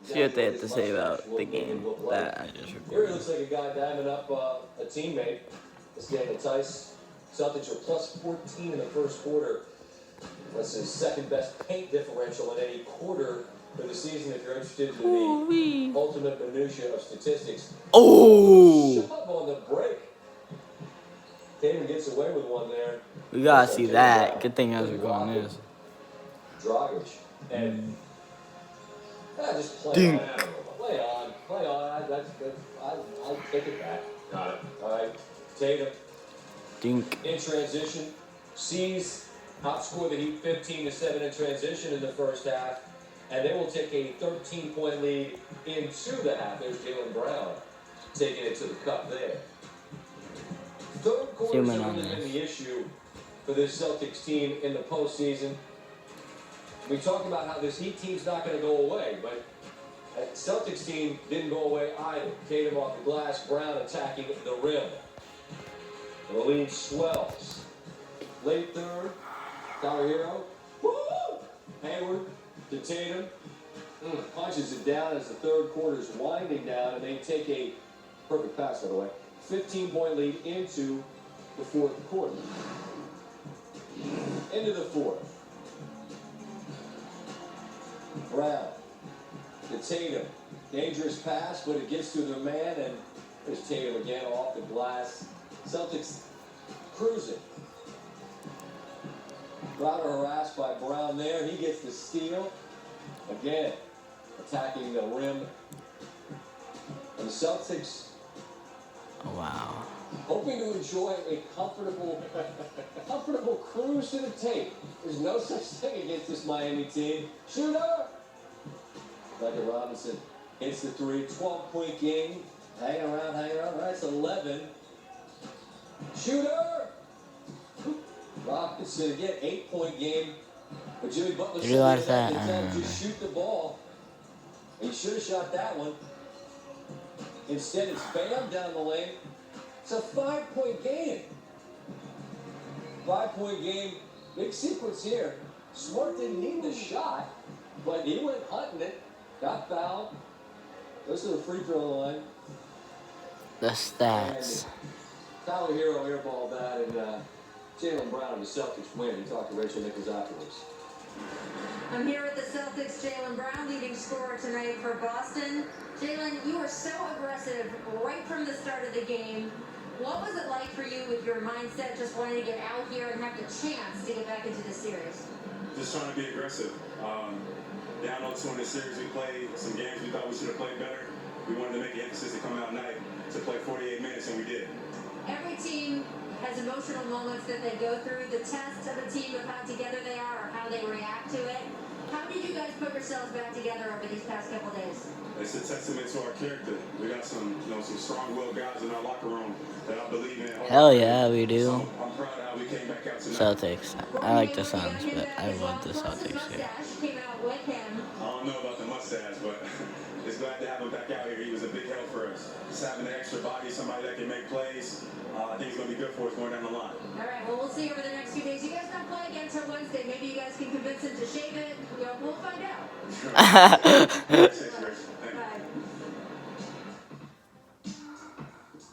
See what they have to say about the game that I just Here he recorded. looks like a guy diving up a teammate. This Daniel Tice. Celtics are plus 14 in the first quarter. That's his second best paint differential in any quarter for the season. If you're interested in the ultimate minutia of statistics. Oh! Shove on the break. Tatum gets away with one there. We gotta see that. Good thing I was recording this. Dragic. And just play Dink. on. Play on. I'll take it back. Got it. All right. Tatum. Dink. In transition. Sees outscore the Heat 15-7 in transition in the first half. And they will take a 13-point lead into the half. There's Jaylen Brown taking it to the cup there. Third quarter has really been the issue for this Celtics team in the postseason. We talked about how this Heat team's not going to go away, but that Celtics team didn't go away either. Tatum off the glass, Brown attacking the rim. The lead swells. Late third, Tyler Hero. Woo! Hayward to Tatum. Punches it down as the third quarter is winding down, and they take a perfect pass, by the way. 15-point lead into the fourth quarter. Into the fourth. Brown to Tatum. Dangerous pass, but it gets to the man, and there's Tatum again off the glass. Celtics cruising. Crowder harassed by Brown there. He gets the steal. Again, attacking the rim. And the Celtics Wow. hoping to enjoy a comfortable cruise to the tape. There's no such thing against this Miami team. Shooter! Michael Robinson hits the three. 12-point game. Hanging around. That's 11. Shooter! Robinson again, 8-point game. But Jimmy Butler Realize that. just shoot the ball. He should have shot that one. Instead, it's Bam down the lane. It's a 5-point game. 5-point game. Big sequence here. Smart didn't need the shot, but he went hunting it. Got fouled. Goes to the free throw line. The stats. And Tyler Hero airballed that, and Jaylen Brown and the Celtics win. He talked to Rachel Nichols afterwards. I'm here with the Celtics, Jaylen Brown, leading scorer tonight for Boston. Jaylen, you were so aggressive right from the start of the game. What was it like for you with your mindset, just wanting to get out here and have the chance to get back into the series? Just trying to be aggressive. Down on 2 in the series we played, some games we thought we should have played better. We wanted to make the emphasis to come out night to play 48 minutes, and we did. Every team has emotional moments that they go through. The test of a team of how together they are or how they react to it. How did you guys put yourselves back together over these past couple days? It's a testament to our character. We got some strong-willed guys in our locker room that I believe in. Hell yeah, we do. So I'm proud of how we came back out tonight. Celtics. I like the Suns, but I love the Celtics here. Came out with him. I don't know about the mustache, but it's glad to have him back out here. He was a big help for us. Just having an extra body, somebody that can make plays, I think it's going to be good for us going down the line. All right, well, we'll see over the next few days. You guys don't play again until Wednesday. Maybe you guys can convince him to shave it. We'll find out. Bye.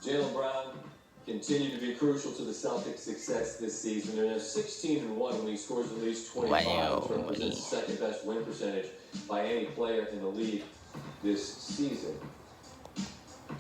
Jaylen Brown continued to be crucial to the Celtics' success this season. They're now 16-1 when he scores at least 25, which represents the second-best win percentage by any player in the league this season.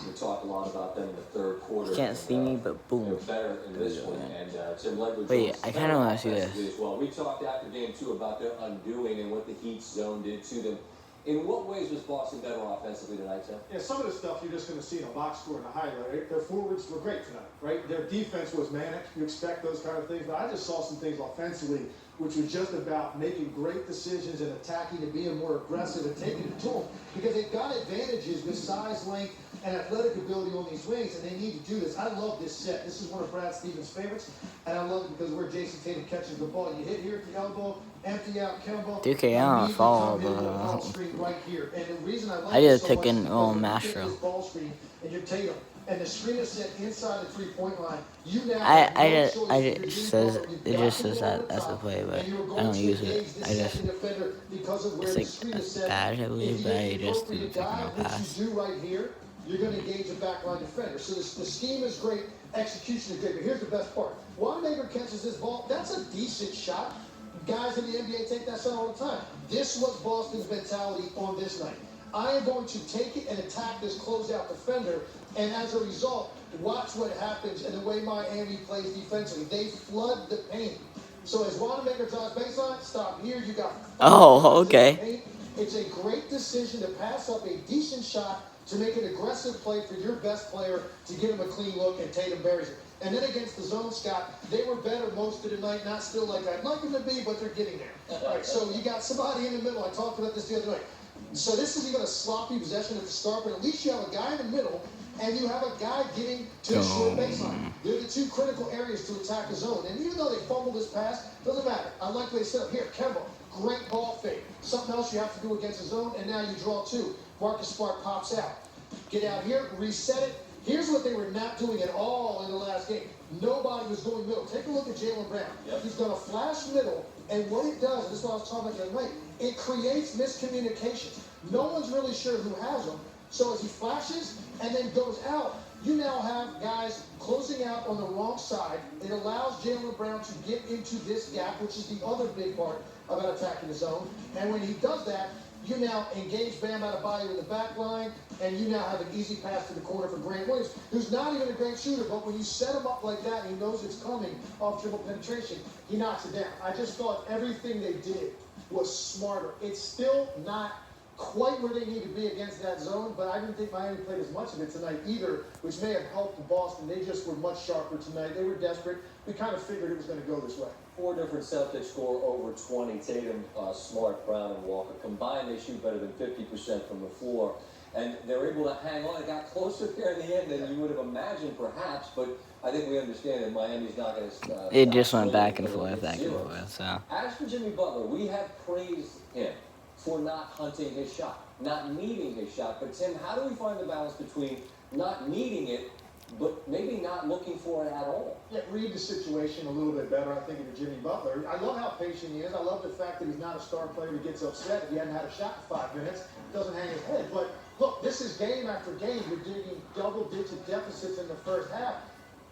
We talked a lot about them in the third quarter. You can't see me, but boom. They're better in this one. And Tim Ledwood. Wait, I kind of want to see this. Well, we talked after game 2 about their undoing and what the Heat zone did to them. In what ways was Boston better offensively tonight, Tim? Yeah, some of the stuff you're just going to see in a box score and a highlight. Right? Their forwards were great tonight, right? Their defense was manic. You expect those kind of things. But I just saw some things offensively, which was just about making great decisions and attacking and being more aggressive and taking it to them. Because they've got advantages with size, length, and athletic ability on these wings, and they need to do this. I love this set. This is one of Brad Stevens' favorites, and I love it because where Jason Tatum catches the ball. You hit here at the elbow, empty out, Kemba. Dude, I don't follow right here. And the reason I like I just it so took much in is because when you Mastro. get this ball screen and you're Tatum, and the screen is set inside the 3-point line, you now I have no just choice. I You're just Jimmy says Butler. You've it got just to says go over that the that's the top, play, but and you're I going don't to use it. engage the I just second defender because of where it's the like screen a is set. bad, I If believe, you but I get the just appropriate didn't guy, no which pass. you do right here, you're going to engage a backline defender. So the scheme is great, execution is great. But here's the best part: Wanamaker catches this ball. That's a decent shot. Guys in the NBA take that shot all the time. This was Boston's mentality on this night. I am going to take it and attack this closeout defender, and as a result, watch what happens in the way Miami plays defensively. They flood the paint. So as Wanamaker drives baseline, stop here. You got Oh, okay. paint. It's a great decision to pass up a decent shot to make an aggressive play for your best player to get him a clean look, and Tatum buries it. And then against the zone, Scott, they were better most of the night, not still like I'd like them to be, but they're getting there. All right, so you got somebody in the middle. I talked about this the other night. So this is even a sloppy possession at the start, but at least you have a guy in the middle, and you have a guy getting to the short baseline. They're the two critical areas to attack the zone. And even though they fumbled this pass, doesn't matter. I like what they set up here. Kemba, great ball fake. Something else you have to do against the zone, and now you draw two. Marcus Smart pops out. Get out here, reset it. Here's what they were not doing at all in the last game. Nobody was going middle. Take a look at Jaylen Brown. Yep. He's going to flash middle, and what it does, and this is what I was talking about the other night, it creates miscommunications. No one's really sure who has him. So as he flashes and then goes out, you now have guys closing out on the wrong side. It allows Jaylen Brown to get into this gap, which is the other big part about attacking the zone. And when he does that, you now engage Bam Adebayo in the back line, and you now have an easy pass to the corner for Grant Williams, who's not even a great shooter, but when you set him up like that and he knows it's coming off dribble penetration, he knocks it down. I just thought everything they did was smarter. It's still not quite where they need to be against that zone, but I didn't think Miami played as much of it tonight either, which may have helped Boston. They just were much sharper tonight. They were desperate. We kind of figured it was going to go this way. 4 different Celtics score over 20. Tatum, Smart, Brown, and Walker. Combined, they shoot better than 50% from the floor. And they're able to hang on. It got closer there in the end than you would have imagined, perhaps. But I think we understand that Miami's not going to It just went back and forth, so. As for Jimmy Butler, we have praised him for not hunting his shot, not needing his shot. But, Tim, how do we find the balance between not needing it but maybe not looking for it at all? Yeah, read the situation a little bit better, I think, of Jimmy Butler. I love how patient he is. I love the fact that he's not a star player who gets upset if he hadn't had a shot in 5 minutes. Doesn't hang his head. But, look, this is game after game. You're digging double-digit deficits in the first half.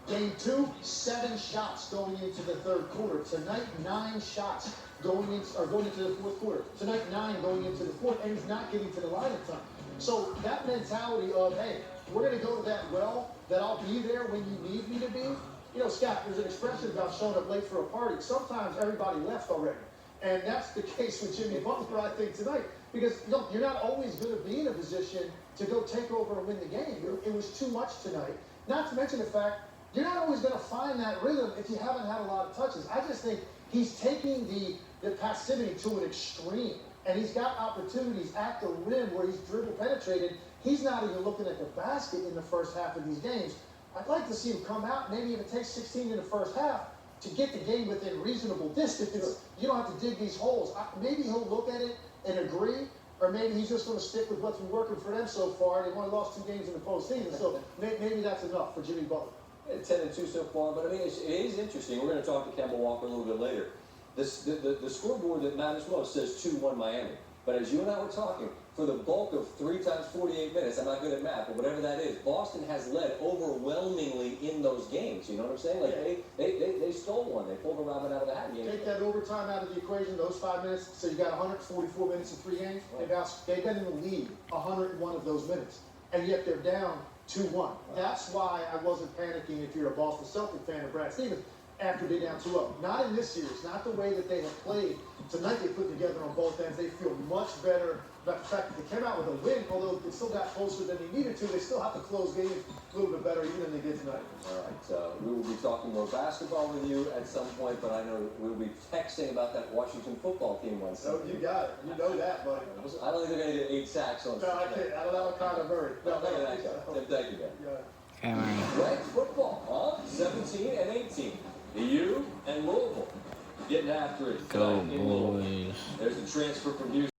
Game 2, 7 shots going into the third quarter. Tonight, 9 shots going into the fourth quarter. Tonight, 9 going into the fourth, and he's not getting to the line in time. So that mentality of, hey, we're going to go to that well, that I'll be there when you need me to be. You know, Scott, there's an expression about showing up late for a party. Sometimes everybody left already. And that's the case with Jimmy Butler, I think, tonight. Because, look, you're not always going to be in a position to go take over and win the game. It was too much tonight. Not to mention the fact, you're not always going to find that rhythm if you haven't had a lot of touches. I just think he's taking the passivity to an extreme. And he's got opportunities at the rim where he's dribble penetrated. He's not even looking at the basket in the first half of these games. I'd like to see him come out, maybe even take 16 in the first half to get the game within reasonable distance. You don't have to dig these holes. Maybe he'll look at it and agree, or maybe he's just going to stick with what's been working for them so far. They've only lost 2 games in the postseason, so maybe that's enough for Jimmy Butler. 10-2 so far, but I mean, it is interesting. We're going to talk to Kemba Walker a little bit later. The scoreboard that matters most says 2-1 Miami. But as you and I were talking, for the bulk of 3 times 48 minutes, I'm not good at math, but whatever that is, Boston has led overwhelmingly in those games. You know what I'm saying? Like, they stole one. They pulled a rabbit out of the hat. Take that overtime out of the equation, those 5 minutes, so you got 144 minutes in 3 games. They've been in the lead 101 of those minutes, and yet they're down 2-1. That's why I wasn't panicking if you're a Boston Celtic fan of Brad Stevens after being down 2-0. Not in this series, not the way that they have played. Tonight they put together on both ends. They feel much better about the fact that they came out with a win, although it still got closer than they needed to. They still have to close games a little bit better even than they did tonight. All right, we will be talking more basketball with you at some point, but I know we'll be texting about that Washington football team once. So you got it. You know that, buddy. I don't think they're going to get 8 sacks on. No, I can't. I don't know what kind of hurry. No, thank you, man. Yeah. Red football, huh? 17 and 18. The U and Louisville getting after it. Go, tonight in Louisville. boys. There's the transfer from Houston.